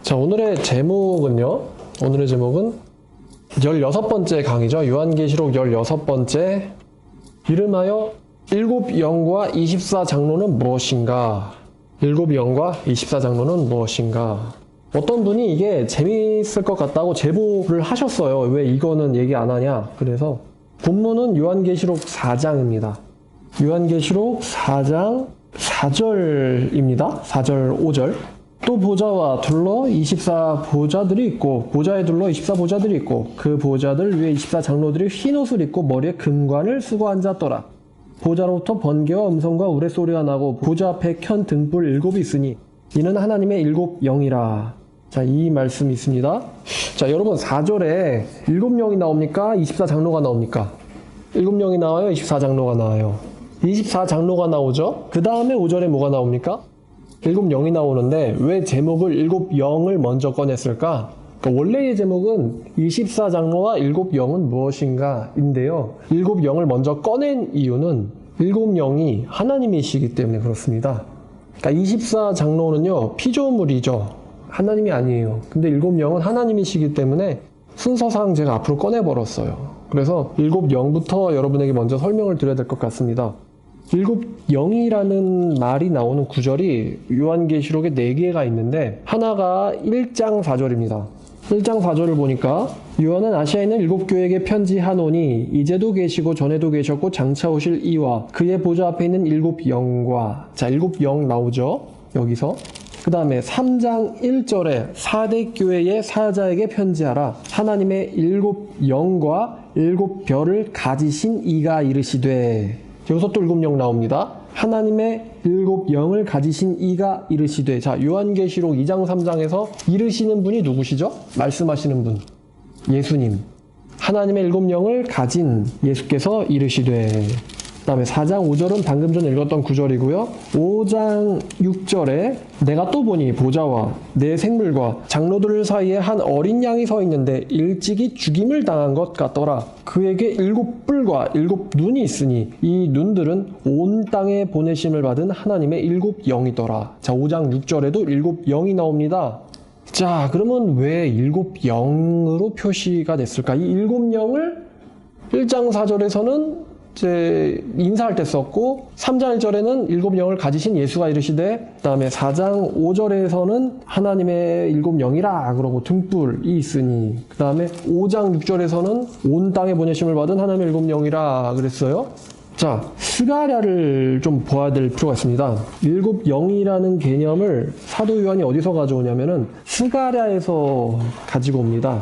자, 오늘의 제목은 16번째 강의죠. 요한계시록 16번째. 이름하여 일곱 영과 24장로는 무엇인가? 일곱 영과 24장로는 무엇인가? 어떤 분이 이게 재미있을 것 같다고 제보를 하셨어요. 왜 이거는 얘기 안 하냐? 그래서 본문은 요한계시록 4장입니다. 요한계시록 4장 4절입니다. 4절, 5절. 또 보좌와 둘러 24보좌들이 있고 보좌에 둘러 24보좌들이 있고 그 보좌들 위에 24장로들이 흰옷을 입고 머리에 금관을 쓰고 앉았더라. 보좌로부터 번개와 음성과 우레소리가 나고 보좌 앞에 켠 등불 7이 있으니 이는 하나님의 7영이라. 자, 이 말씀이 있습니다. 자, 여러분 4절에 7영이 나옵니까? 24장로가 나옵니까? 7영이 나와요? 24장로가 나와요? 24장로가 나오죠? 그 다음에 5절에 뭐가 나옵니까? 7영이 나오는데 왜 제목을 7영을 먼저 꺼냈을까? 그러니까 원래의 제목은 24장로와 7영은 무엇인가 인데요. 7영을 먼저 꺼낸 이유는 7영이 하나님이시기 때문에 그렇습니다. 그러니까 24장로는요, 피조물이죠. 하나님이 아니에요. 근데 7영은 하나님이시기 때문에 순서상 제가 앞으로 꺼내버렸어요. 그래서 7영부터 여러분에게 먼저 설명을 드려야 될 것 같습니다. 7영이라는 말이 나오는 구절이 요한계시록에 4개가 있는데 하나가 1장 4절입니다. 1장 4절을 보니까 요한은 아시아에 있는 7교회에게 편지하노니 이제도 계시고 전에도 계셨고 장차 오실 이와 그의 보좌 앞에 있는 7영과, 자, 7영 나오죠? 여기서. 그 다음에 3장 1절에 4대 교회의 사자에게 편지하라. 하나님의 7영과 7별을 가지신 이가 이르시되. 여기서 또 7영 나옵니다. 하나님의 7영을 가지신 이가 이르시되. 자, 요한계시록 2장 3장에서 이르시는 분이 누구시죠? 말씀하시는 분. 예수님. 하나님의 7영을 가진 예수께서 이르시되. 그 다음에 4장 5절은 방금 전에 읽었던 구절이고요. 5장 6절에 내가 또 보니 보좌와 내 생물과 장로들 사이에 한 어린 양이 서 있는데 일찍이 죽임을 당한 것 같더라. 그에게 7뿔과 7눈이 있으니 이 눈들은 온 땅에 보내심을 받은 하나님의 7영이더라. 자, 5장 6절에도 7영이 나옵니다. 자, 그러면 왜 7영으로 표시가 됐을까? 이 7영을 1장 4절에서는 이제 인사할 때 썼고 3장 1절에는 7영을 가지신 예수가 이르시되, 그 다음에 4장 5절에서는 하나님의 7영이라 그러고 등불이 있으니, 그 다음에 5장 6절에서는 온 땅에 보내심을 받은 하나님의 7영이라 그랬어요. 자, 스가랴를 좀 보아야 될 필요가 있습니다. 7영이라는 개념을 사도 요한이 어디서 가져오냐면은 스가랴에서 가지고 옵니다.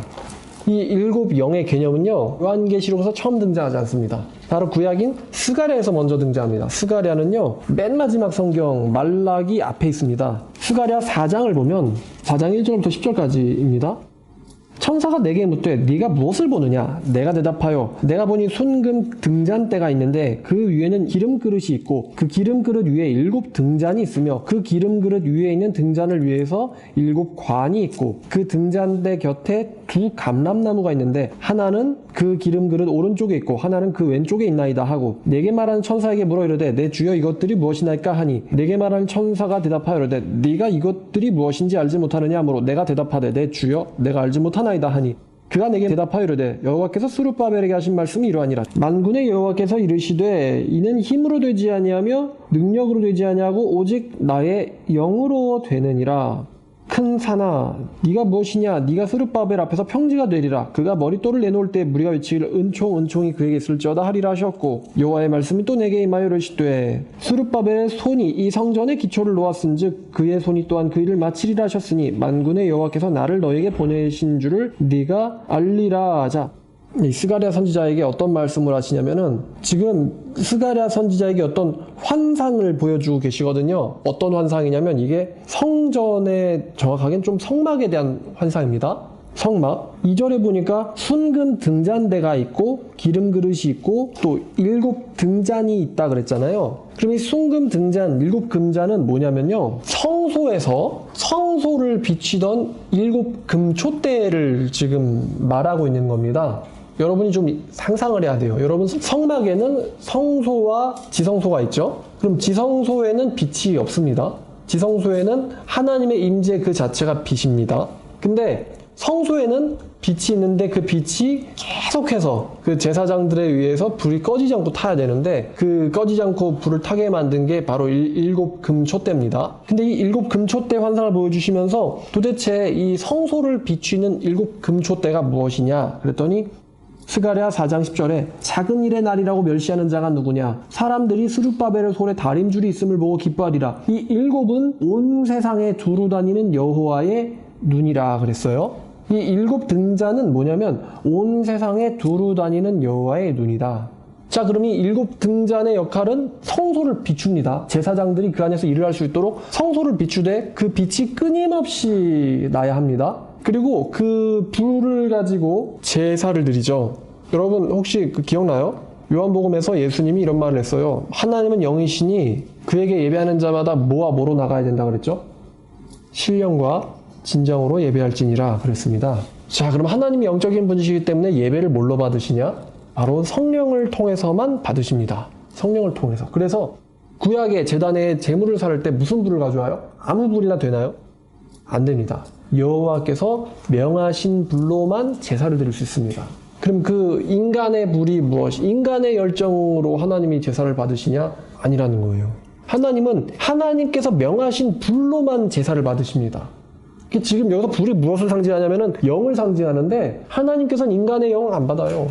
이 7영의 개념은요, 요한계시록에서 처음 등장하지 않습니다. 바로 구약인 스가랴에서 먼저 등장합니다. 스가랴는요, 맨 마지막 성경 말라기 앞에 있습니다. 스가랴 4장을 보면 4장 1절부터 10절까지입니다. 천사가 내게 묻되 네가 무엇을 보느냐? 내가 대답하여 내가 보니 순금 등잔대가 있는데 그 위에는 기름 그릇이 있고 그 기름 그릇 위에 7 등잔이 있으며 그 기름 그릇 위에 있는 등잔을 위해서 7 관이 있고 그 등잔대 곁에 2 감람나무가 있는데 하나는 그 기름 그릇 오른쪽에 있고 하나는 그 왼쪽에 있나이다 하고 내게 말하는 천사에게 물어 이르되 내 주여 이것들이 무엇이나이까 하니 내게 말하는 천사가 대답하여 이르되 네가 이것들이 무엇인지 알지 못하느냐 하므로 내가 대답하되 내 주여 내가 알지 못하나이다 하니 그가 내게 대답하여 이르되 여호와께서 스룹바벨에게 하신 말씀이 이러하니라. 만군의 여호와께서 이르시되 이는 힘으로 되지 아니하며 능력으로 되지 아니하고 오직 나의 영으로 되느니라. 큰 산아 네가 무엇이냐? 네가 스룹바벨 앞에서 평지가 되리라. 그가 머릿돌을 내놓을 때 무리가 외치기를 은총이 그에게 있을지어다 하리라 하셨고 여호와의 말씀이 또 내게 임하여 이르시되 스룹바벨의 손이 이 성전의 기초를 놓았은즉 그의 손이 또한 그 일을 마치리라 하셨으니 만군의 여호와께서 나를 너에게 보내신 줄을 네가 알리라. 자, 이 스가랴 선지자에게 어떤 말씀을 하시냐면은 지금 스가랴 선지자에게 어떤 환상을 보여주고 계시거든요. 어떤 환상이냐면 이게 성전의, 정확하게는 좀 성막에 대한 환상입니다. 성막. 2절에 보니까 순금 등잔대가 있고 기름 그릇이 있고 또 7 등잔이 있다 그랬잖아요. 그럼 이 순금 등잔, 7 금잔은 뭐냐면요, 성소에서 성소를 비치던 7 금촛대를 지금 말하고 있는 겁니다. 여러분이 좀 상상을 해야 돼요. 여러분 성막에는 성소와 지성소가 있죠. 그럼 지성소에는 빛이 없습니다. 지성소에는 하나님의 임재 그 자체가 빛입니다. 근데 성소에는 빛이 있는데 그 빛이 계속해서 그 제사장들에 의해서 불이 꺼지지 않고 타야 되는데 그 꺼지지 않고 불을 타게 만든 게 바로 일곱 금촛대입니다. 근데 이 일곱 금촛대 환상을 보여주시면서 도대체 이 성소를 비추는 일곱 금촛대가 무엇이냐 그랬더니 스가랴 4장 10절에 작은 일의 날이라고 멸시하는 자가 누구냐 사람들이 스룹바벨의 손에 다림줄이 있음을 보고 기뻐하리라. 이 일곱은 온 세상에 두루 다니는 여호와의 눈이라 그랬어요. 이 일곱 등잔은 뭐냐면 온 세상에 두루 다니는 여호와의 눈이다. 자, 그럼 이 일곱 등잔의 역할은 성소를 비춥니다. 제사장들이 그 안에서 일을 할 수 있도록 성소를 비추되 그 빛이 끊임없이 나야 합니다. 그리고 그 불을 가지고 제사를 드리죠. 여러분 혹시 기억나요? 요한복음에서 예수님이 이런 말을 했어요. 하나님은 영이시니 그에게 예배하는 자마다 뭐와 뭐로 나가야 된다 그랬죠? 신령과 진정으로 예배할지니라 그랬습니다. 자, 그럼 하나님이 영적인 분이시기 때문에 예배를 뭘로 받으시냐? 바로 성령을 통해서만 받으십니다. 성령을 통해서. 그래서 구약의 제단에 제물을 살을 때 무슨 불을 가져와요? 아무 불이나 되나요? 안 됩니다. 여호와께서 명하신 불로만 제사를 드릴 수 있습니다. 그럼 그 인간의 불이 무엇이? 인간의 열정으로 하나님이 제사를 받으시냐? 아니라는 거예요. 하나님은 하나님께서 명하신 불로만 제사를 받으십니다. 지금 여기서 불이 무엇을 상징하냐면은 영을 상징하는데 하나님께서는 인간의 영을 안 받아요.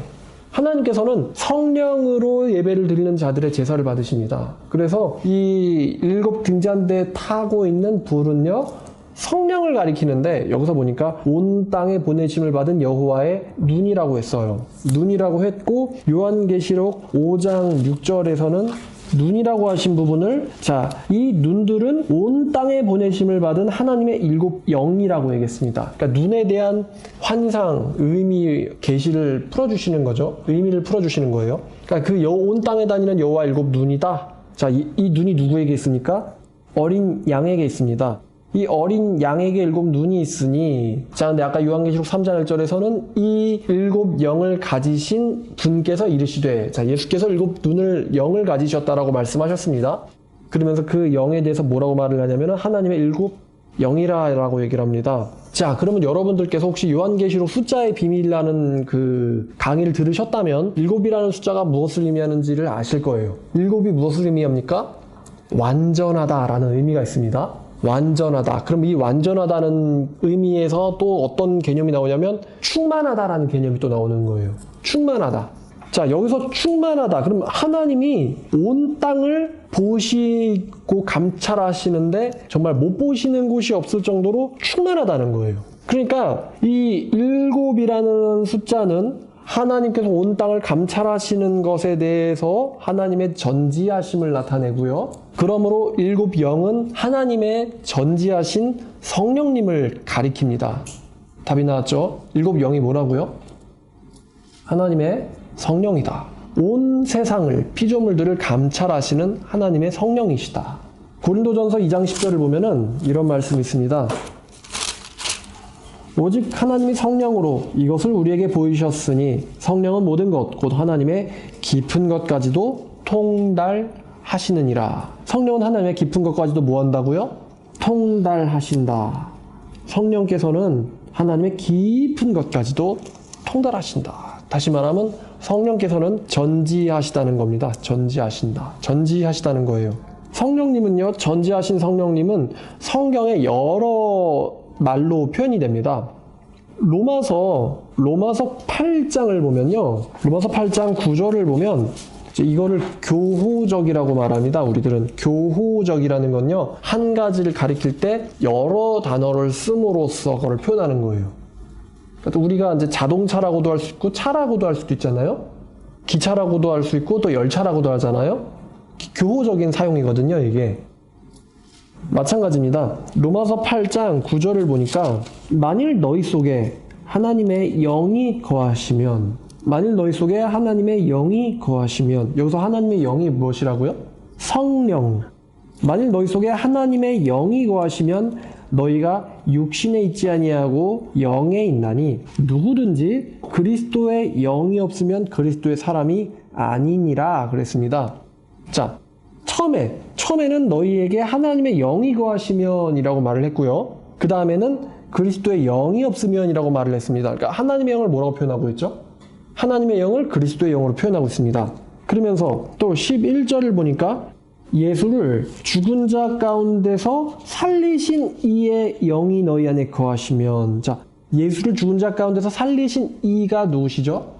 하나님께서는 성령으로 예배를 드리는 자들의 제사를 받으십니다. 그래서 이 일곱 등잔대에 타고 있는 불은요 성령을 가리키는데 여기서 보니까 온 땅에 보내심을 받은 여호와의 눈이라고 했어요. 눈이라고 했고 요한계시록 5장 6절에서는 눈이라고 하신 부분을 자, 이 눈들은 온 땅에 보내심을 받은 하나님의 일곱 영이라고 얘기했습니다. 그러니까 눈에 대한 환상, 의미, 계시를 풀어주시는 거죠. 의미를 풀어주시는 거예요. 그러니까 그 온 땅에 다니는 여호와 일곱 눈이다. 자, 이 눈이 누구에게 있습니까? 어린 양에게 있습니다. 이 어린 양에게 일곱 눈이 있으니 자, 근데 아까 요한계시록 3장 1절에서는 이 일곱 영을 가지신 분께서 이르시되 자, 예수께서 일곱 영을 가지셨다라고 말씀하셨습니다. 그러면서 그 영에 대해서 뭐라고 말을 하냐면 하나님의 일곱 영이라고 얘기를 합니다. 자, 그러면 여러분들께서 혹시 요한계시록 숫자의 비밀이라는 그 강의를 들으셨다면 일곱이라는 숫자가 무엇을 의미하는지를 아실 거예요. 일곱이 무엇을 의미합니까? 완전하다라는 의미가 있습니다. 완전하다. 그럼 이 완전하다는 의미에서 또 어떤 개념이 나오냐면 충만하다라는 개념이 또 나오는 거예요. 충만하다. 자, 여기서 충만하다. 그럼 하나님이 온 땅을 보시고 감찰하시는데 정말 못 보시는 곳이 없을 정도로 충만하다는 거예요. 그러니까 이 일곱이라는 숫자는 하나님께서 온 땅을 감찰하시는 것에 대해서 하나님의 전지하심을 나타내고요. 그러므로 일곱 영은 하나님의 전지하신 성령님을 가리킵니다. 답이 나왔죠? 일곱 영이 뭐라고요? 하나님의 성령이다. 온 세상을, 피조물들을 감찰하시는 하나님의 성령이시다. 고린도전서 2장 10절을 보면은 이런 말씀이 있습니다. 오직 하나님이 성령으로 이것을 우리에게 보이셨으니 성령은 모든 것, 곧 하나님의 깊은 것까지도 통달하시느니라. 성령은 하나님의 깊은 것까지도 뭐 한다고요? 통달하신다. 성령께서는 하나님의 깊은 것까지도 통달하신다. 다시 말하면 성령께서는 전지하시다는 겁니다. 전지하신다. 전지하시다는 거예요. 성령님은요, 전지하신 성령님은 성경에 여러 말로 표현이 됩니다. 로마서 8장을 보면요. 로마서 8장 9절을 보면 이거를 교호적이라고 말합니다. 우리들은 교호적이라는 건요. 한 가지를 가리킬 때 여러 단어를 씀으로써 그걸 표현하는 거예요. 그러니까 우리가 이제 자동차라고도 할 수 있고 차라고도 할 수도 있잖아요. 기차라고도 할 수 있고 또 열차라고도 하잖아요. 교호적인 사용이거든요, 이게. 마찬가지입니다. 로마서 8장 9절을 보니까 만일 너희 속에 하나님의 영이 거하시면 여기서 하나님의 영이 무엇이라고요? 성령. 만일 너희 속에 하나님의 영이 거하시면 너희가 육신에 있지 아니하고 영에 있나니 누구든지 그리스도의 영이 없으면 그리스도의 사람이 아니니라 그랬습니다. 자, 처음에는 너희에게 하나님의 영이 거하시면이라고 말을 했고요. 그 다음에는 그리스도의 영이 없으면이라고 말을 했습니다. 그러니까 하나님의 영을 뭐라고 표현하고 있죠? 하나님의 영을 그리스도의 영으로 표현하고 있습니다. 그러면서 또 11절을 보니까 예수를 죽은 자 가운데서 살리신 이의 영이 너희 안에 거하시면, 자, 예수를 죽은 자 가운데서 살리신 이가 누구시죠?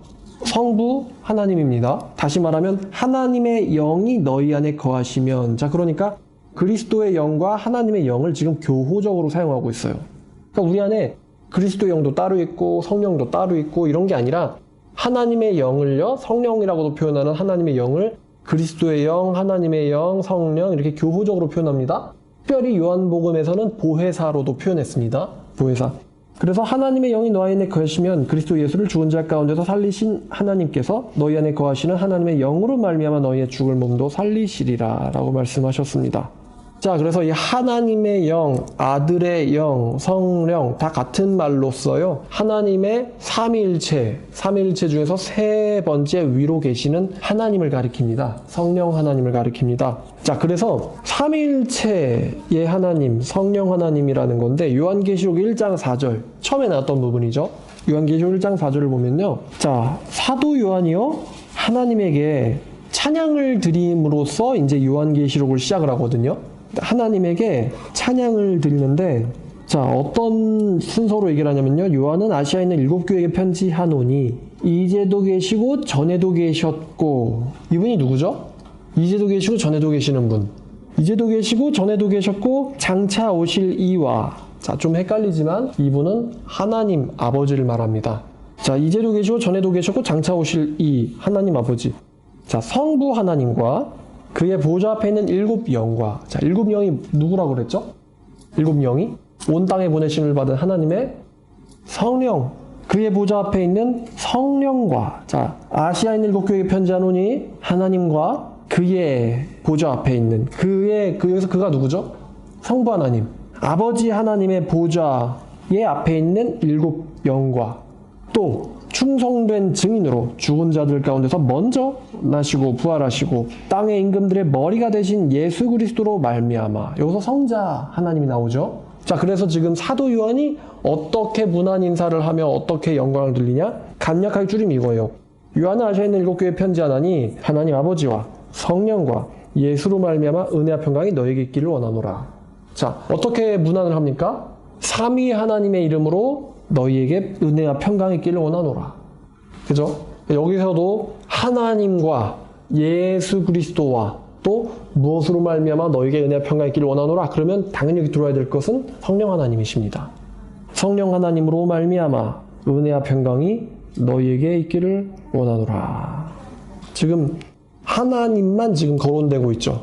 성부 하나님입니다. 다시 말하면 하나님의 영이 너희 안에 거하시면, 자, 그러니까 그리스도의 영과 하나님의 영을 지금 교호적으로 사용하고 있어요. 그러니까 우리 안에 그리스도의 영도 따로 있고 성령도 따로 있고 이런 게 아니라 하나님의 영을요, 성령이라고도 표현하는 하나님의 영을 그리스도의 영, 하나님의 영, 성령 이렇게 교호적으로 표현합니다. 특별히 요한복음에서는 보혜사로도 표현했습니다. 보혜사. 그래서 하나님의 영이 너희 안에 거하시면 그리스도 예수를 죽은 자 가운데서 살리신 하나님께서 너희 안에 거하시는 하나님의 영으로 말미암아 너희의 죽을 몸도 살리시리라 라고 말씀하셨습니다. 자, 그래서 이 하나님의 영, 아들의 영, 성령 다 같은 말로 써요. 하나님의 삼위일체 중에서 세 번째 위로 계시는 하나님을 가리킵니다. 성령 하나님을 가리킵니다. 자, 그래서 삼위일체의 하나님, 성령 하나님이라는 건데 요한계시록 1장 4절 처음에 나왔던 부분이죠. 요한계시록 1장 4절을 보면요. 자, 사도 요한이요 하나님에게 찬양을 드림으로써 이제 요한계시록을 시작을 하거든요. 하나님에게 찬양을 드리는데, 자, 어떤 순서로 얘기를 하냐면요. 요한은 아시아에 있는 7교회에게 편지하노니 이제도 계시고 전에도 계셨고, 이분이 누구죠? 이제도 계시고 전에도 계시는 분. 이제도 계시고 전에도 계셨고 장차 오실 이와, 자, 좀 헷갈리지만 이분은 하나님 아버지를 말합니다. 자, 이제도 계시고 전에도 계셨고 장차 오실 이 하나님 아버지. 자, 성부 하나님과 그의 보좌 앞에 있는 7영과, 자, 7영이 누구라고 그랬죠? 7영이 온 땅에 보내심을 받은 하나님의 성령, 그의 보좌 앞에 있는 성령과, 자, 아시아에 있는 7교회에게 편지하노니 하나님과 그의 보좌 앞에 있는 여기서 그가 누구죠? 성부 하나님, 아버지 하나님의 보좌의 앞에 있는 7영과 또 충성된 증인으로 죽은 자들 가운데서 먼저 나시고 부활하시고 땅의 임금들의 머리가 되신 예수 그리스도로 말미암아, 여기서 성자 하나님이 나오죠. 자, 그래서 지금 사도 요한이 어떻게 문안 인사를 하며 어떻게 영광을 들리냐? 간략하게 줄이면 이거예요. 요한은 아시아에 있는 7교회에 편지하나니 하나님 아버지와 성령과 예수로 말미암아 은혜와 평강이 너에게 있기를 원하노라. 자, 어떻게 문안을 합니까? 삼위 하나님의 이름으로 너희에게 은혜와 평강이 있기를 원하노라. 그죠? 여기서도 하나님과 예수 그리스도와 또 무엇으로 말미암아 너희에게 은혜와 평강이 있기를 원하노라. 그러면 당연히 여기 들어야 될 것은 성령 하나님이십니다. 성령 하나님으로 말미암아 은혜와 평강이 너희에게 있기를 원하노라. 지금 하나님만 지금 거론되고 있죠.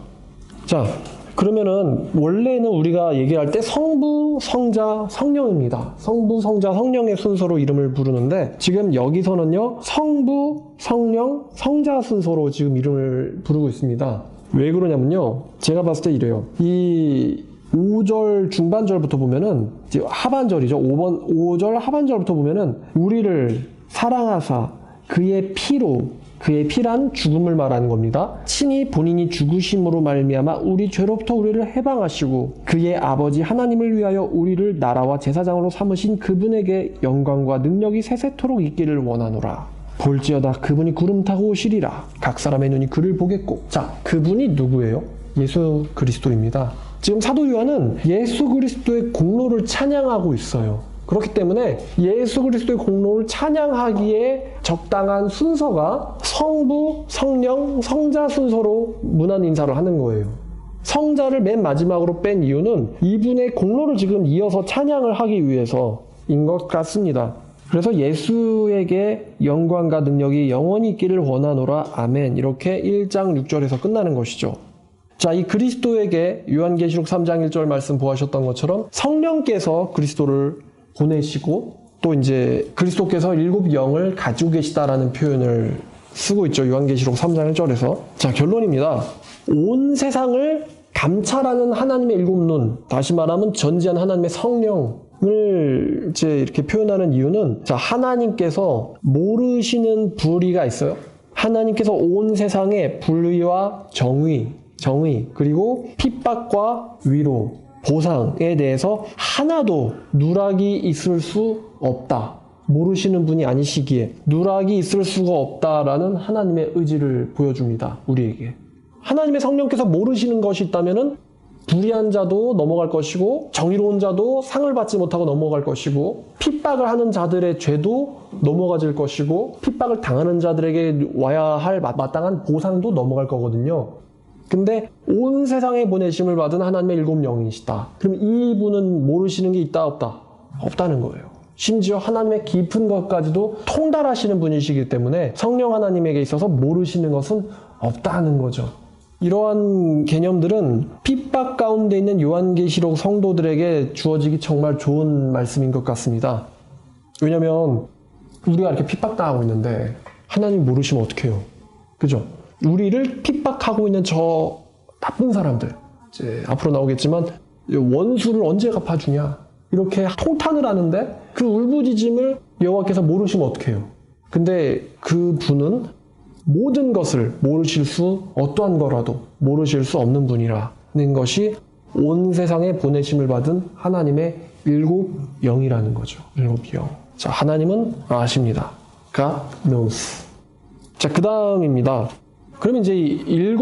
자, 그러면은 원래는 우리가 얘기할 때 성부, 성자, 성령입니다. 성부, 성자, 성령의 순서로 이름을 부르는데 지금 여기서는요 성부, 성령, 성자 순서로 지금 이름을 부르고 있습니다. 왜 그러냐면요, 제가 봤을 때 이래요. 이 5절 중반절부터 보면은 이제 하반절이죠. 5절 하반절부터 보면은 우리를 사랑하사 그의 피로, 그의 피란 죽음을 말하는 겁니다. 친히 본인이 죽으심으로 말미암아 우리 죄로부터 우리를 해방하시고 그의 아버지 하나님을 위하여 우리를 나라와 제사장으로 삼으신 그분에게 영광과 능력이 세세토록 있기를 원하노라. 볼지어다 그분이 구름 타고 오시리라. 각 사람의 눈이 그를 보겠고. 자, 그분이 누구예요? 예수 그리스도입니다. 지금 사도 요한은 예수 그리스도의 공로를 찬양하고 있어요. 그렇기 때문에 예수 그리스도의 공로를 찬양하기에 적당한 순서가 성부, 성령, 성자 순서로 문안 인사를 하는 거예요. 성자를 맨 마지막으로 뺀 이유는 이분의 공로를 지금 이어서 찬양을 하기 위해서인 것 같습니다. 그래서 예수에게 영광과 능력이 영원히 있기를 원하노라. 아멘. 이렇게 1장 6절에서 끝나는 것이죠. 자, 이 그리스도에게 요한계시록 3장 1절 말씀 보하셨던 것처럼 성령께서 그리스도를 보내시고 또 이제 그리스도께서 7영을 가지고 계시다라는 표현을 쓰고 있죠. 요한계시록 3장 1절에서. 자, 결론입니다. 온 세상을 감찰하는 하나님의 7눈, 다시 말하면 전지한 하나님의 성령을 이제 이렇게 표현하는 이유는, 자, 하나님께서 모르시는 불의가 있어요. 하나님께서 온 세상에 불의와 정의, 정의, 그리고 핍박과 위로, 보상에 대해서 하나도 누락이 있을 수 없다. 모르시는 분이 아니시기에 누락이 있을 수가 없다라는 하나님의 의지를 보여줍니다. 우리에게. 하나님의 성령께서 모르시는 것이 있다면은 불의한 자도 넘어갈 것이고 정의로운 자도 상을 받지 못하고 넘어갈 것이고 핍박을 하는 자들의 죄도 넘어가질 것이고 핍박을 당하는 자들에게 와야 할 마땅한 보상도 넘어갈 거거든요. 근데 온 세상에 보내심을 받은 하나님의 7 영이시다. 그럼 이분은 모르시는 게 있다 없다? 없다는 거예요. 심지어 하나님의 깊은 것까지도 통달하시는 분이시기 때문에 성령 하나님에게 있어서 모르시는 것은 없다는 거죠. 이러한 개념들은 핍박 가운데 있는 요한계시록 성도들에게 주어지기 정말 좋은 말씀인 것 같습니다. 왜냐하면 우리가 이렇게 핍박당하고 있는데 하나님 모르시면 어떡해요? 그죠? 우리를 핍박하고 있는 저 나쁜 사람들, 이제 앞으로 나오겠지만 원수를 언제 갚아주냐 이렇게 통탄을 하는데 그 울부짖음을 여호와께서 모르시면 어떡해요? 근데 그 분은 모든 것을 모르실 수, 어떠한 거라도 모르실 수 없는 분이라는 것이 온 세상에 보내심을 받은 하나님의 7 영이라는 거죠. 7 영. 자, 하나님은 아십니다. God knows. 자, 그 다음입니다. 그러면 이제 7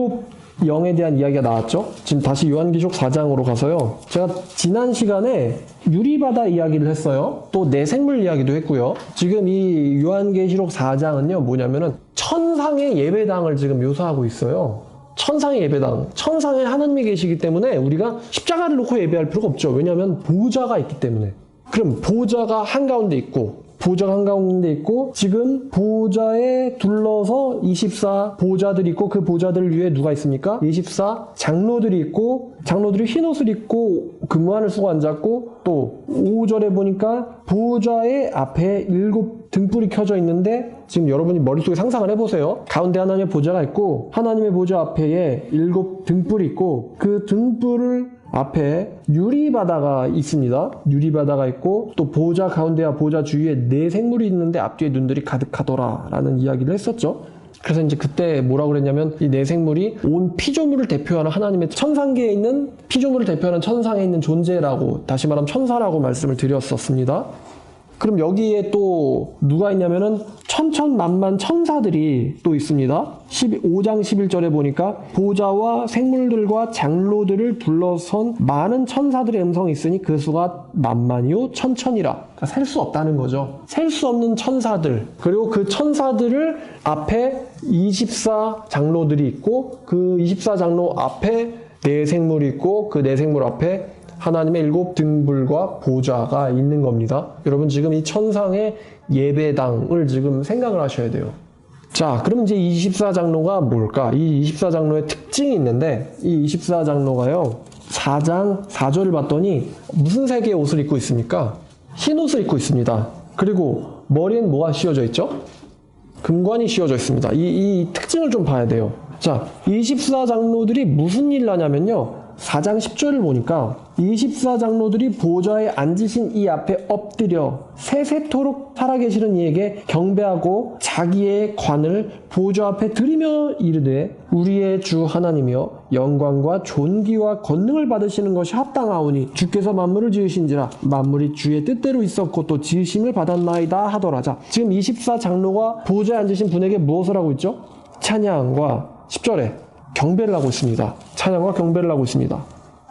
영에 대한 이야기가 나왔죠? 지금 다시 요한계시록 4장으로 가서요. 제가 지난 시간에 유리바다 이야기를 했어요. 또 내생물 이야기도 했고요. 지금 이 요한계시록 4장은요, 뭐냐면은 천상의 예배당을 지금 묘사하고 있어요. 천상의 예배당. 천상에 하나님이 계시기 때문에 우리가 십자가를 놓고 예배할 필요가 없죠. 왜냐하면 보좌가 있기 때문에. 그럼 보좌가 한가운데 있고, 보좌가 한가운데 있고, 지금 보좌에 둘러서 24 보좌들이 있고, 그 보좌들 위에 누가 있습니까? 24 장로들이 있고, 장로들이 흰 옷을 입고 금관을 쓰고 앉았고, 또 5절에 보니까 보좌의 앞에 7 등불이 켜져 있는데, 지금 여러분이 머릿속에 상상을 해보세요. 가운데 하나님의 보좌가 있고, 하나님의 보좌 앞에 7 등불이 있고, 그 등불을 앞에 유리바다가 있습니다. 유리바다가 있고 또 보좌 가운데와 보좌 주위에 4 생물이 있는데 앞뒤에 눈들이 가득하더라 라는 이야기를 했었죠. 그래서 이제 그때 뭐라고 그랬냐면 이 4 생물이 온 피조물을 대표하는 하나님의 천상계에 있는 피조물을 대표하는 천상에 있는 존재라고, 다시 말하면 천사라고 말씀을 드렸었습니다. 그럼 여기에 또 누가 있냐면은 천천만만 천사들이 또 있습니다. 5장 11절에 보니까 보좌와 생물들과 장로들을 둘러선 많은 천사들의 음성이 있으니 그 수가 만만이요 천천이라. 그러니까 셀 수 없다는 거죠. 셀 수 없는 천사들, 그리고 그 천사들을 앞에 24 장로들이 있고 그 24 장로 앞에 4 생물이 있고 그 4 생물 앞에 하나님의 7 등불과 보좌가 있는 겁니다. 여러분 지금 이 천상의 예배당을 지금 생각을 하셔야 돼요. 자, 그럼 이제 24 장로가 뭘까? 이 24 장로의 특징이 있는데 이 24 장로가요. 4장 4절을 봤더니 무슨 색의 옷을 입고 있습니까? 흰 옷을 입고 있습니다. 그리고 머리엔 뭐가 씌워져 있죠? 금관이 씌워져 있습니다. 이 특징을 좀 봐야 돼요. 자, 24 장로들이 무슨 일을 하냐면요. 4장 10절을 보니까 24 장로들이 보좌에 앉으신 이 앞에 엎드려 세세토록 살아계시는 이에게 경배하고 자기의 관을 보좌 앞에 드리며 이르되 우리의 주 하나님이여 영광과 존귀와 권능을 받으시는 것이 합당하오니 주께서 만물을 지으신지라 만물이 주의 뜻대로 있었고 또 지으심을 받았나이다 하더라. 자, 지금 24 장로가 보좌에 앉으신 분에게 무엇을 하고 있죠? 찬양과 10절에 경배를 하고 있습니다. 찬양과 경배를 하고 있습니다.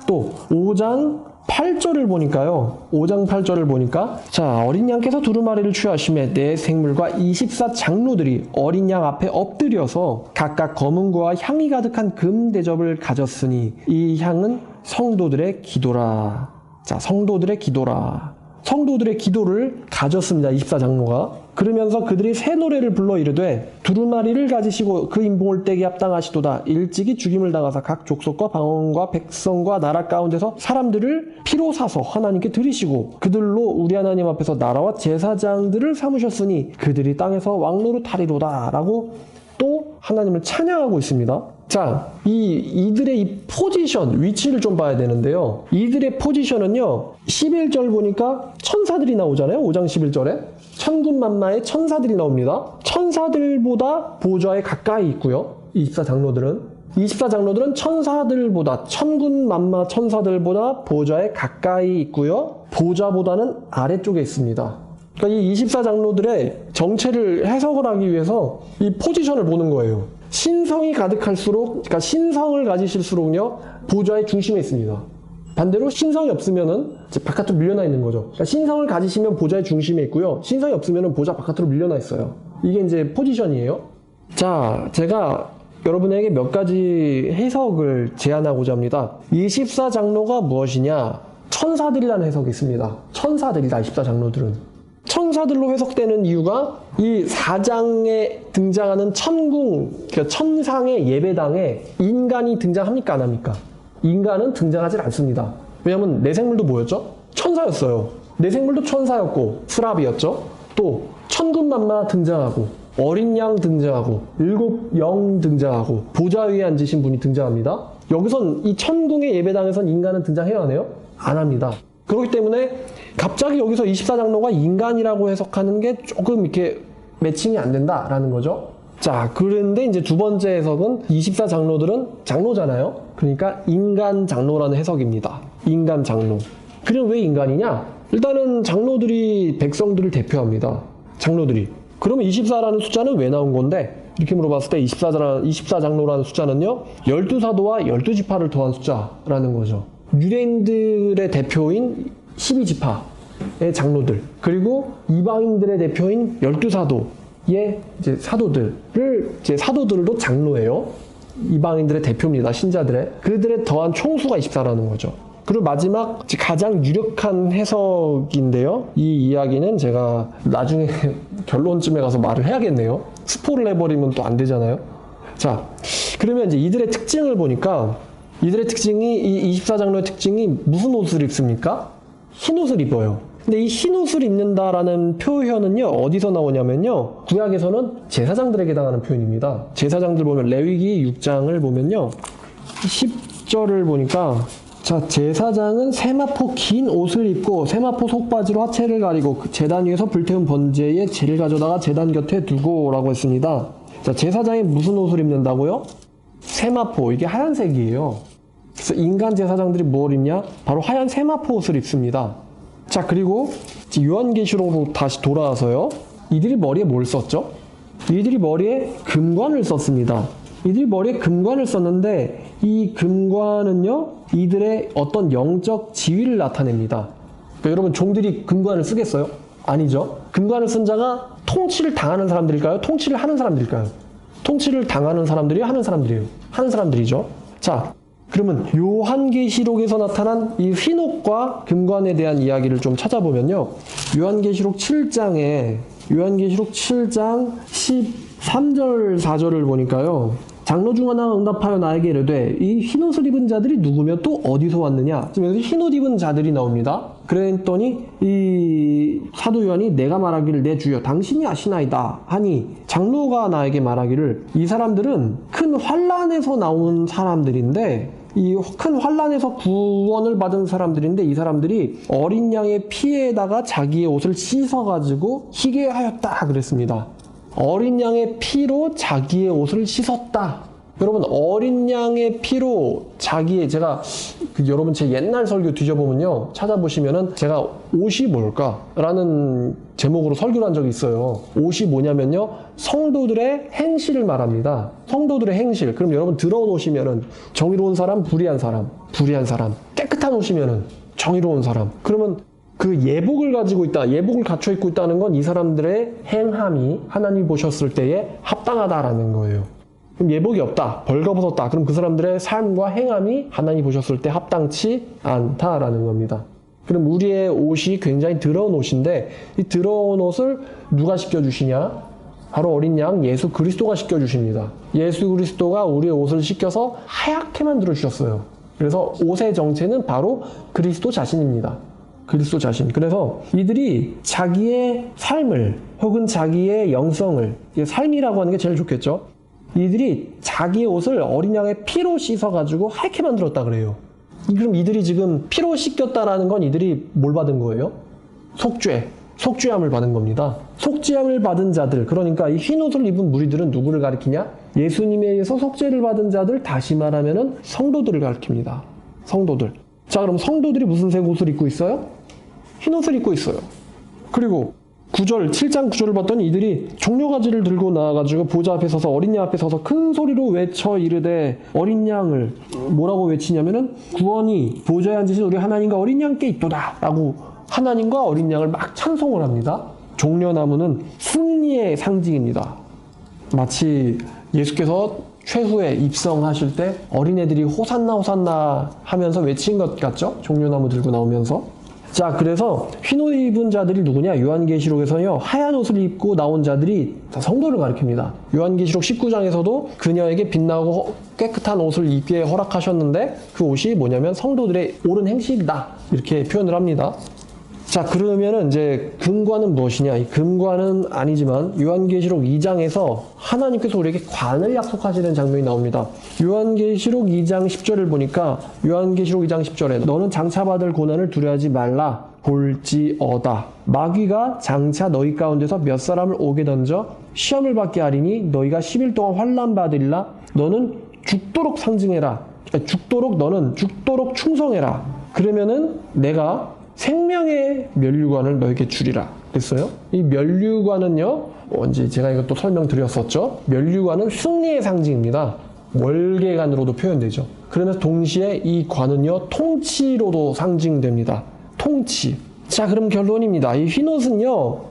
또 5장 8절을 보니까요. 5장 8절을 보니까 자, 어린 양께서 두루마리를 취하심에 4 생물과 24 장로들이 어린 양 앞에 엎드려서 각각 검은고와 향이 가득한 금 대접을 가졌으니 이 향은 성도들의 기도라. 자, 성도들의 기도라. 성도들의 기도를 가졌습니다. 24 장로가. 그러면서 그들이 새 노래를 불러 이르되 두루마리를 가지시고 그 인봉을 떼기 합당하시도다. 일찍이 죽임을 당하사 각 족속과 방언과 백성과 나라 가운데서 사람들을 피로 사서 하나님께 드리시고 그들로 우리 하나님 앞에서 나라와 제사장들을 삼으셨으니 그들이 땅에서 왕노릇하리로다 라고 또 하나님을 찬양하고 있습니다. 자, 이들의 이 포지션, 위치를 좀 봐야 되는데요. 이들의 포지션은요, 11절 보니까 천사들이 나오잖아요. 5장 11절에. 천군만마의 천사들이 나옵니다. 천사들보다 보좌에 가까이 있고요. 24 장로들은. 24장로들은 천사들보다, 천군만마 천사들보다 보좌에 가까이 있고요. 보좌보다는 아래쪽에 있습니다. 그러니까 이 24장로들의 정체를 해석을 하기 위해서 이 포지션을 보는 거예요. 신성이 가득할수록, 그러니까 신성을 가지실수록요, 보좌의 중심에 있습니다. 반대로 신성이 없으면은 이제 바깥으로 밀려나 있는 거죠. 그러니까 신성을 가지시면 보좌의 중심에 있고요. 신성이 없으면은 보좌 바깥으로 밀려나 있어요. 이게 이제 포지션이에요. 자, 제가 여러분에게 몇 가지 해석을 제안하고자 합니다. 24장로가 무엇이냐? 천사들이라는 해석이 있습니다. 천사들이다, 24장로들은. 천사들로 해석되는 이유가 이 4장에 등장하는 천궁, 그러니까 천상의 예배당에 인간이 등장합니까? 안 합니까? 인간은 등장하지 않습니다. 왜냐하면 내생물도 뭐였죠? 천사였어요. 내생물도 천사였고 스랍이었죠. 또 천군만마 등장하고 어린 양 등장하고 일곱 영 등장하고 보좌 위에 앉으신 분이 등장합니다. 여기선 이 천궁의 예배당에선 인간은 등장해야 하네요? 안 합니다. 그렇기 때문에 갑자기 여기서 24장로가 인간이라고 해석하는 게 조금 이렇게 매칭이 안 된다라는 거죠. 자, 그런데 이제 두 번째 해석은 24장로들은 장로잖아요. 그러니까 인간 장로라는 해석입니다. 인간 장로. 그럼 왜 인간이냐? 일단은 장로들이 백성들을 대표합니다. 장로들이. 그러면 24라는 숫자는 왜 나온 건데? 이렇게 물어봤을 때 24장로라는 숫자는요, 12사도와 12지파를 더한 숫자라는 거죠. 유대인들의 대표인 12지파의 장로들, 그리고 이방인들의 대표인 12사도의 이제 사도들을, 이제 사도들도 장로예요. 이방인들의 대표입니다. 신자들의. 그들의 더한 총수가 24라는 거죠. 그리고 마지막 가장 유력한 해석인데요. 이 이야기는 제가 나중에 결론쯤에 가서 말을 해야겠네요. 스포를 해버리면 또 안 되잖아요. 자, 그러면 이제 이들의 특징을 보니까, 이들의 특징이, 이 24장로의 특징이 무슨 옷을 입습니까? 흰 옷을 입어요. 근데 이 흰 옷을 입는다라는 표현은요, 어디서 나오냐면요, 구약에서는 제사장들에게 해당하는 표현입니다. 제사장들 보면 레위기 6장을 보면요, 10절을 보니까, 자, 제사장은 세마포 긴 옷을 입고 세마포 속바지로 하체를 가리고 제단 위에서 불태운 번제에 재를 가져다가 제단 곁에 두고 라고 했습니다. 자, 제사장이 무슨 옷을 입는다고요? 세마포, 이게 하얀색이에요. 그래서 인간 제사장들이 뭘 입냐? 바로 하얀 세마포 옷을 입습니다. 자, 그리고 요한계시록으로 다시 돌아와서요, 이들이 머리에 뭘 썼죠? 이들이 머리에 금관을 썼습니다. 이들이 머리에 금관을 썼는데, 이 금관은요, 이들의 어떤 영적 지위를 나타냅니다. 그러니까 여러분, 종들이 금관을 쓰겠어요? 아니죠. 금관을 쓴 자가 통치를 당하는 사람들일까요? 통치를 하는 사람들일까요? 통치를 당하는 사람들이에요? 하는 사람들이에요? 하는 사람들이죠. 자, 그러면 요한계시록에서 나타난 이 흰옷과 금관에 대한 이야기를 좀 찾아보면요, 요한계시록 7장 13절 4절을 보니까요, 장로 중 하나가 응답하여 나에게 이르되 이 흰옷을 입은 자들이 누구며 또 어디서 왔느냐? 지금 여기서 흰옷 입은 자들이 나옵니다. 그랬더니 이 사도 요한이 내가 말하기를 내 주여 당신이 아시나이다 하니, 장로가 나에게 말하기를 이 사람들은 큰 환난에서 나온 사람들인데, 이 큰 환난에서 구원을 받은 사람들인데, 이 사람들이 어린 양의 피에다가 자기의 옷을 씻어가지고 희게 하였다 그랬습니다. 어린 양의 피로 자기의 옷을 씻었다. 여러분, 어린 양의 피로 자기의, 제가 여러분 제 옛날 설교 뒤져보면요, 찾아보시면은 제가 옷이 뭘까? 라는 제목으로 설교를 한 적이 있어요. 옷이 뭐냐면요, 성도들의 행실을 말합니다. 성도들의 행실. 그럼 여러분, 더러운 옷이면은 정의로운 사람, 불의한 사람, 불의한 사람. 깨끗한 옷이면은 정의로운 사람. 그러면 그 예복을 가지고 있다, 예복을 갖춰 입고 있다는 건 이 사람들의 행함이 하나님이 보셨을 때에 합당하다라는 거예요. 그럼 예복이 없다, 벌거벗었다, 그럼 그 사람들의 삶과 행함이 하나님이 보셨을 때 합당치 않다라는 겁니다. 그럼 우리의 옷이 굉장히 더러운 옷인데, 이 더러운 옷을 누가 씻겨주시냐? 바로 어린 양 예수 그리스도가 씻겨주십니다. 예수 그리스도가 우리의 옷을 씻겨서 하얗게 만들어주셨어요. 그래서 옷의 정체는 바로 그리스도 자신입니다. 그리스도 자신. 그래서 이들이 자기의 삶을, 혹은 자기의 영성을, 삶이라고 하는 게 제일 좋겠죠. 이들이 자기의 옷을 어린 양의 피로 씻어가지고 하얗게 만들었다 그래요. 그럼 이들이 지금 피로 씻겼다라는 건 이들이 뭘 받은 거예요? 속죄. 속죄함을 받은 겁니다. 속죄함을 받은 자들, 그러니까 이 흰옷을 입은 무리들은 누구를 가리키냐? 예수님에 의해서 속죄를 받은 자들, 다시 말하면은 성도들을 가리킵니다. 성도들. 자, 그럼 성도들이 무슨 색 옷을 입고 있어요? 흰옷을 입고 있어요. 그리고 7장 9절을 봤더니 이들이 종려가지를 들고 나와가지고 보좌 앞에 서서 어린 양 앞에 서서 큰 소리로 외쳐 이르되, 어린 양을 뭐라고 외치냐면은 구원이 보좌에 앉으신 우리 하나님과 어린 양께 있도다 라고 하나님과 어린 양을 막 찬송을 합니다. 종려나무는 승리의 상징입니다. 마치 예수께서 최후에 입성하실 때 어린애들이 호산나 호산나 하면서 외친 것 같죠? 종려나무 들고 나오면서. 자, 그래서 흰옷 입은 자들이 누구냐? 요한계시록에서는요, 하얀 옷을 입고 나온 자들이 다 성도를 가리킵니다. 요한계시록 19장에서도 그녀에게 빛나고 깨끗한 옷을 입게 허락하셨는데 그 옷이 뭐냐면 성도들의 옳은 행실이다, 이렇게 표현을 합니다. 자, 그러면은 이제 금관은 무엇이냐? 이 금관은 아니지만 요한계시록 2장에서 하나님께서 우리에게 관을 약속하시는 장면이 나옵니다. 요한계시록 2장 10절을 보니까 요한계시록 2장 10절에 너는 장차 받을 고난을 두려워하지 말라. 볼지어다. 마귀가 장차 너희 가운데서 몇 사람을 오게 던져 시험을 받게 하리니 너희가 10일 동안 환난 받으리라. 너는 죽도록 상징해라. 너는 죽도록 충성해라. 그러면은 내가 생명의 면류관을 너에게 주리라 그랬어요. 이 면류관은요, 언제 제가 이것도 설명드렸었죠. 면류관은 승리의 상징입니다. 월계관으로도 표현되죠. 그러면서 동시에 이 관은요, 통치로도 상징됩니다. 통치. 자, 그럼 결론입니다. 이 흰옷은요,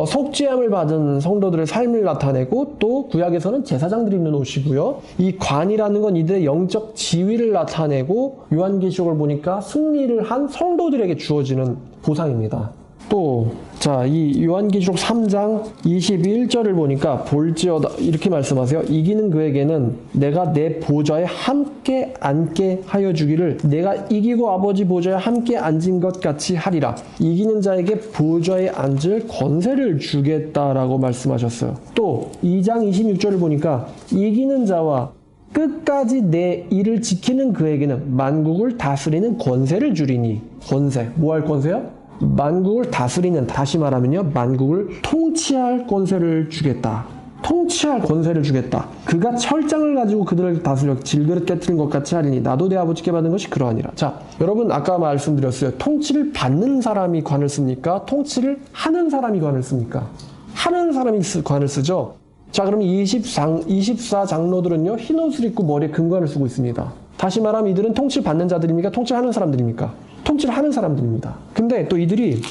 속죄함을 받은 성도들의 삶을 나타내고 또 구약에서는 제사장들이 입는 옷이고요. 이 관이라는 건 이들의 영적 지위를 나타내고 요한계시록을 보니까 승리를 한 성도들에게 주어지는 보상입니다. 또, 자, 이 요한계시록 3장 21절을 보니까 볼지어다 이렇게 말씀하세요. 이기는 그에게는 내가 내 보좌에 함께 앉게 하여 주기를 내가 이기고 아버지 보좌에 함께 앉은 것 같이 하리라. 이기는 자에게 보좌에 앉을 권세를 주겠다라고 말씀하셨어요. 또 2장 26절을 보니까 이기는 자와 끝까지 내 일을 지키는 그에게는 만국을 다스리는 권세를 주리니. 권세, 뭐 할 권세요? 만국을 다스리는, 다시 말하면요, 만국을 통치할 권세를 주겠다. 통치할 권세를 주겠다. 그가 철장을 가지고 그들을 다스려 질그릇 깨뜨린 것 같이 하리니 나도 내 아버지께 받은 것이 그러하니라. 자, 여러분 아까 말씀드렸어요. 통치를 받는 사람이 관을 씁니까? 통치를 하는 사람이 관을 씁니까? 하는 사람이 관을 쓰죠. 자, 그럼 24장로들은요, 흰옷을 입고 머리에 금관을 쓰고 있습니다. 다시 말하면 이들은 통치를 받는 자들입니까? 통치를 하는 사람들입니까? 통치를 하는 사람들입니다. 근데 또 이들이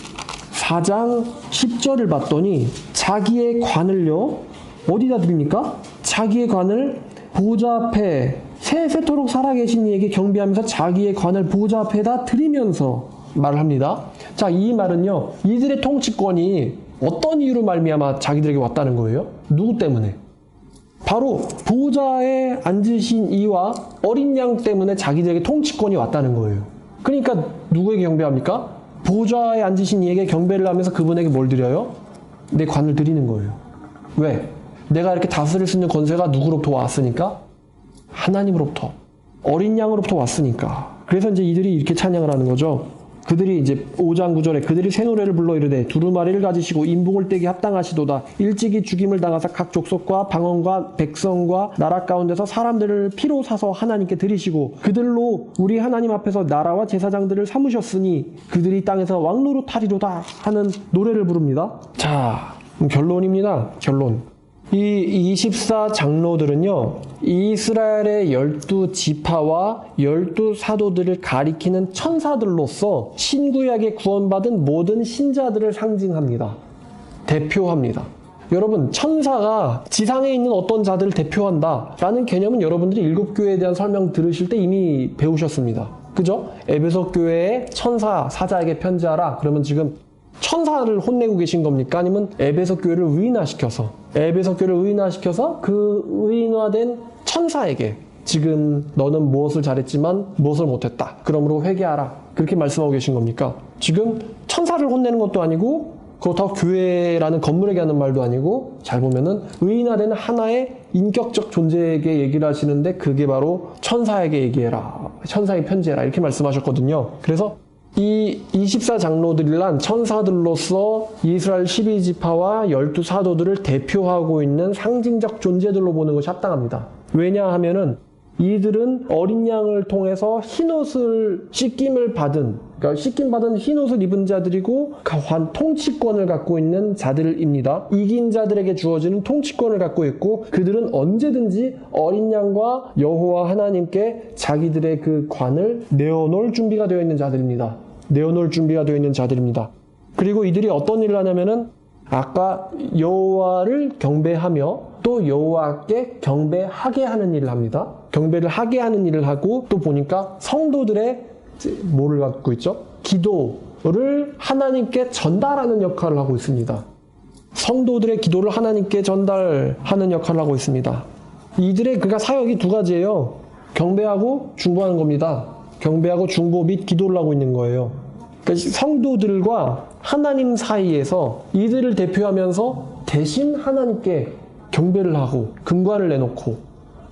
4장 10절을 봤더니 자기의 관을요, 어디다 드립니까? 자기의 관을 보좌 앞에 세세토록 살아계신 이에게 경배하면서 자기의 관을 보좌 앞에다 드리면서 말을 합니다. 자, 이 말은요, 이들의 통치권이 어떤 이유로 말미암아 자기들에게 왔다는 거예요? 누구 때문에? 바로 보좌에 앉으신 이와 어린 양 때문에 자기들에게 통치권이 왔다는 거예요. 그러니까 누구에게 경배합니까? 보좌에 앉으신 이에게 경배를 하면서 그분에게 뭘 드려요? 내 관을 드리는 거예요. 왜? 내가 이렇게 다스릴 수 있는 권세가 누구로부터 왔으니까? 하나님으로부터. 어린 양으로부터 왔으니까. 그래서 이제 이들이 이렇게 찬양을 하는 거죠. 그들이 이제 5장 9절에 그들이 새 노래를 불러 이르되 두루마리를 가지시고 인복을 떼기 합당하시도다. 일찍이 죽임을 당하사 각 족속과 방언과 백성과 나라 가운데서 사람들을 피로 사서 하나님께 드리시고 그들로 우리 하나님 앞에서 나라와 제사장들을 삼으셨으니 그들이 땅에서 왕노릇하리로다 하는 노래를 부릅니다. 자, 결론입니다. 결론. 이 24장로들은요, 이스라엘의 12지파와 12사도들을 가리키는 천사들로서 신구약에 구원받은 모든 신자들을 상징합니다. 대표합니다. 여러분, 천사가 지상에 있는 어떤 자들을 대표한다라는 개념은 여러분들이 일곱 교회에 대한 설명 들으실 때 이미 배우셨습니다. 그죠? 에베소 교회의 천사, 사자에게 편지하라. 그러면 지금 천사를 혼내고 계신 겁니까? 아니면 에베소 교회를 의인화시켜서 그 의인화된 천사에게 지금 너는 무엇을 잘했지만 무엇을 못했다. 그러므로 회개하라. 그렇게 말씀하고 계신 겁니까? 지금 천사를 혼내는 것도 아니고 그렇다고 교회라는 건물에게 하는 말도 아니고 잘 보면은 의인화된 하나의 인격적 존재에게 얘기를 하시는데 그게 바로 천사에게 얘기해라. 천사에게 편지해라. 이렇게 말씀하셨거든요. 그래서 이 24장로들이란 천사들로서 이스라엘 12지파와 12사도들을 대표하고 있는 상징적 존재들로 보는 것이 합당합니다. 왜냐하면은 이들은 어린 양을 통해서 흰옷을 씻김을 받은, 그러니까 씻김받은 흰옷을 입은 자들이고 통치권을 갖고 있는 자들입니다. 이긴 자들에게 주어지는 통치권을 갖고 있고 그들은 언제든지 어린 양과 여호와 하나님께 자기들의 그 관을 내어놓을 준비가 되어 있는 자들입니다. 내어놓을 준비가 되어 있는 자들입니다. 그리고 이들이 어떤 일을 하냐면은 아까 여호와를 경배하며 또 여호와께 경배하게 하는 일을 합니다. 경배를 하게 하는 일을 하고 또 보니까 성도들의 뭐를 갖고 있죠? 기도를 하나님께 전달하는 역할을 하고 있습니다. 성도들의 기도를 하나님께 전달하는 역할을 하고 있습니다. 이들의 그러니까 사역이 두 가지예요. 경배하고 중보하는 겁니다. 경배하고 중보 및 기도를 하고 있는 거예요. 그러니까 성도들과 하나님 사이에서 이들을 대표하면서 대신 하나님께 경배를 하고 금관을 내놓고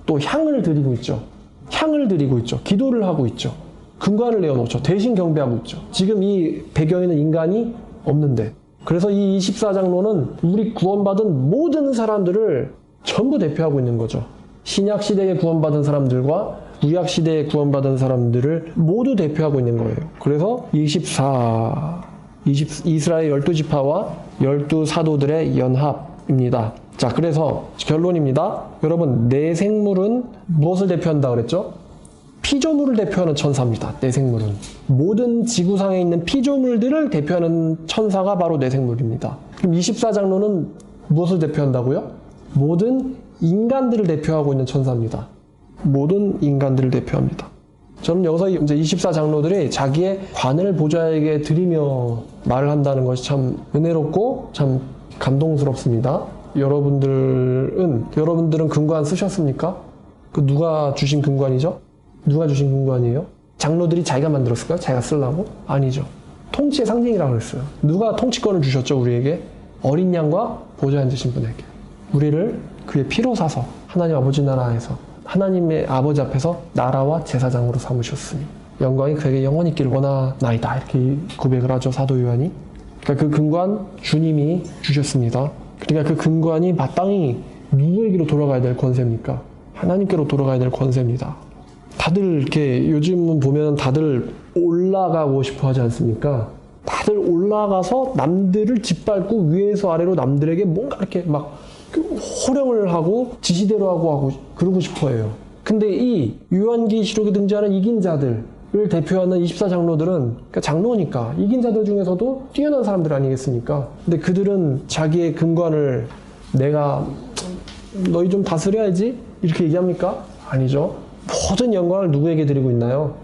또 향을 드리고 있죠. 향을 드리고 있죠. 기도를 하고 있죠. 금관을 내어놓죠. 대신 경배하고 있죠. 지금 이 배경에는 인간이 없는데. 그래서 이 24장로는 우리 구원받은 모든 사람들을 전부 대표하고 있는 거죠. 신약 시대에 구원받은 사람들과 구약 시대에 구원받은 사람들을 모두 대표하고 있는 거예요. 그래서 이스라엘 12지파와 12사도들의 연합입니다. 자, 그래서 결론입니다. 여러분, 내생물은 무엇을 대표한다 그랬죠? 피조물을 대표하는 천사입니다. 내생물은. 모든 지구상에 있는 피조물들을 대표하는 천사가 바로 내생물입니다. 그럼 24장로는 무엇을 대표한다고요? 모든 인간들을 대표하고 있는 천사입니다. 모든 인간들을 대표합니다. 저는 여기서 이제 24장로들이 자기의 관을 보좌에게 드리며 말을 한다는 것이 참 은혜롭고 참 감동스럽습니다. 여러분들은 금관 쓰셨습니까? 그 누가 주신 금관이죠? 누가 주신 금관이에요? 장로들이 자기가 만들었을까요? 자기가 쓰려고? 아니죠. 통치의 상징이라고 그랬어요. 누가 통치권을 주셨죠, 우리에게? 어린 양과 보좌에 앉으신 분에게. 우리를 그의 피로 사서 하나님 아버지 나라에서 하나님의 아버지 앞에서 나라와 제사장으로 삼으셨으니 영광이 그에게 영원히 있기를 원하나이다. 이렇게 고백을 하죠, 사도 요한이. 그러니까 그 금관 주님이 주셨습니다. 그러니까 그 금관이 마땅히 누구에게로 돌아가야 될 권세입니까? 하나님께로 돌아가야 될 권세입니다. 다들 이렇게 요즘은 보면 다들 올라가고 싶어 하지 않습니까? 다들 올라가서 남들을 짓밟고 위에서 아래로 남들에게 뭔가 이렇게 막 호령을 하고 지시대로 하고 그러고 싶어 해요. 근데 이 요한계시록에 등장하는 이긴 자들을 대표하는 24장로들은 그러니까 장로니까 이긴 자들 중에서도 뛰어난 사람들 아니겠습니까? 근데 그들은 자기의 금관을 내가 너희 좀 다스려야지 이렇게 얘기합니까? 아니죠. 모든 영광을 누구에게 드리고 있나요?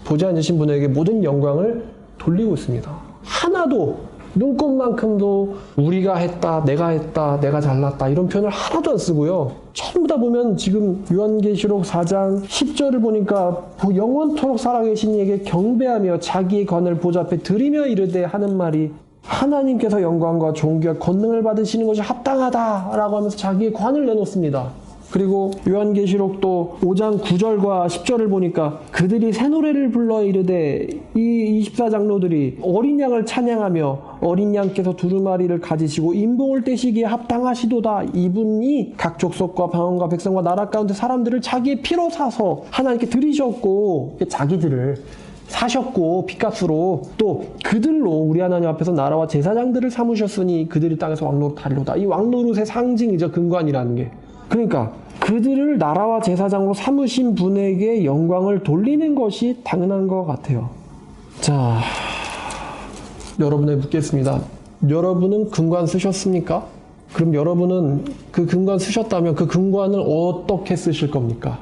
보좌에 앉으신 분에게 모든 영광을 돌리고 있습니다. 하나도 눈꼽만큼도 우리가 했다, 내가 잘났다 이런 표현을 하나도 안 쓰고요. 전부 다 보면 지금 요한계시록 4장 10절을 보니까 영원토록 살아계신 이에게 경배하며 자기의 관을 보좌 앞에 드리며 이르되 하는 말이 하나님께서 영광과 존귀와 권능을 받으시는 것이 합당하다라고 하면서 자기의 관을 내놓습니다. 그리고 요한계시록도 5장 9절과 10절을 보니까 그들이 새 노래를 불러 이르되 이 24장로들이 어린 양을 찬양하며 어린 양께서 두루마리를 가지시고 인봉을 떼시기에 합당하시도다. 이분이 각 족속과 방언과 백성과 나라 가운데 사람들을 자기의 피로 사서 하나님께 드리셨고 자기들을 사셨고 피값으로 또 그들로 우리 하나님 앞에서 나라와 제사장들을 삼으셨으니 그들이 땅에서 왕노릇 하리로다. 이 왕노릇의 상징이죠. 금관이라는 게. 그러니까 그들을 나라와 제사장으로 삼으신 분에게 영광을 돌리는 것이 당연한 것 같아요. 자, 여러분에게 묻겠습니다. 여러분은 금관 쓰셨습니까? 그럼 여러분은 그 금관 쓰셨다면 그 금관을 어떻게 쓰실 겁니까?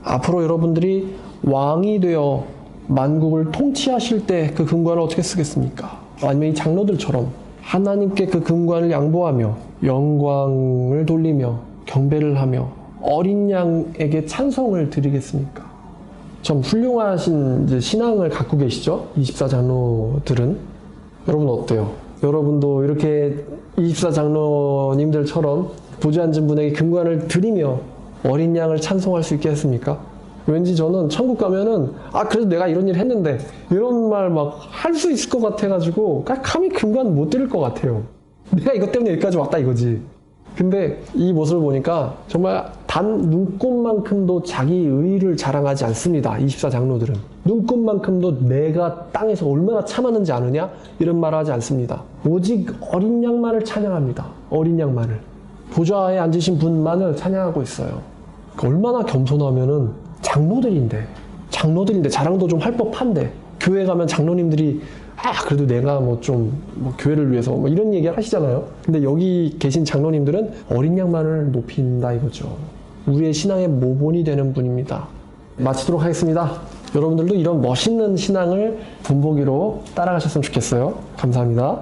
앞으로 여러분들이 왕이 되어 만국을 통치하실 때 그 금관을 어떻게 쓰겠습니까? 아니면 이 장로들처럼 하나님께 그 금관을 양보하며 영광을 돌리며 경배를 하며 어린 양에게 찬송을 드리겠습니까? 참 훌륭하신 이제 신앙을 갖고 계시죠? 24장로들은. 여러분 어때요? 여러분도 이렇게 24장로님들처럼 보좌에 앉은 분에게 금관을 드리며 어린 양을 찬송할 수 있게 했습니까? 왠지 저는 천국 가면은 그래도 내가 이런 일 했는데 이런 말 막 할 수 있을 것 같아가지고 감히 금관 못 드릴 것 같아요. 내가 이것 때문에 여기까지 왔다 이거지. 근데 이 모습을 보니까 정말 단 눈꼽만큼도 자기 의의를 자랑하지 않습니다. 24장로들은. 눈꼽만큼도 내가 땅에서 얼마나 참았는지 아느냐? 이런 말을 하지 않습니다. 오직 어린 양만을 찬양합니다. 어린 양만을. 보좌에 앉으신 분만을 찬양하고 있어요. 얼마나 겸손하면은 장로들인데 자랑도 좀 할 법한데 교회 가면 장로님들이 그래도 내가 교회를 위해서 이런 얘기를 하시잖아요. 근데 여기 계신 장로님들은 어린 양만을 높인다 이거죠. 우리의 신앙의 모본이 되는 분입니다. 마치도록 하겠습니다. 여러분들도 이런 멋있는 신앙을 본보기로 따라가셨으면 좋겠어요. 감사합니다.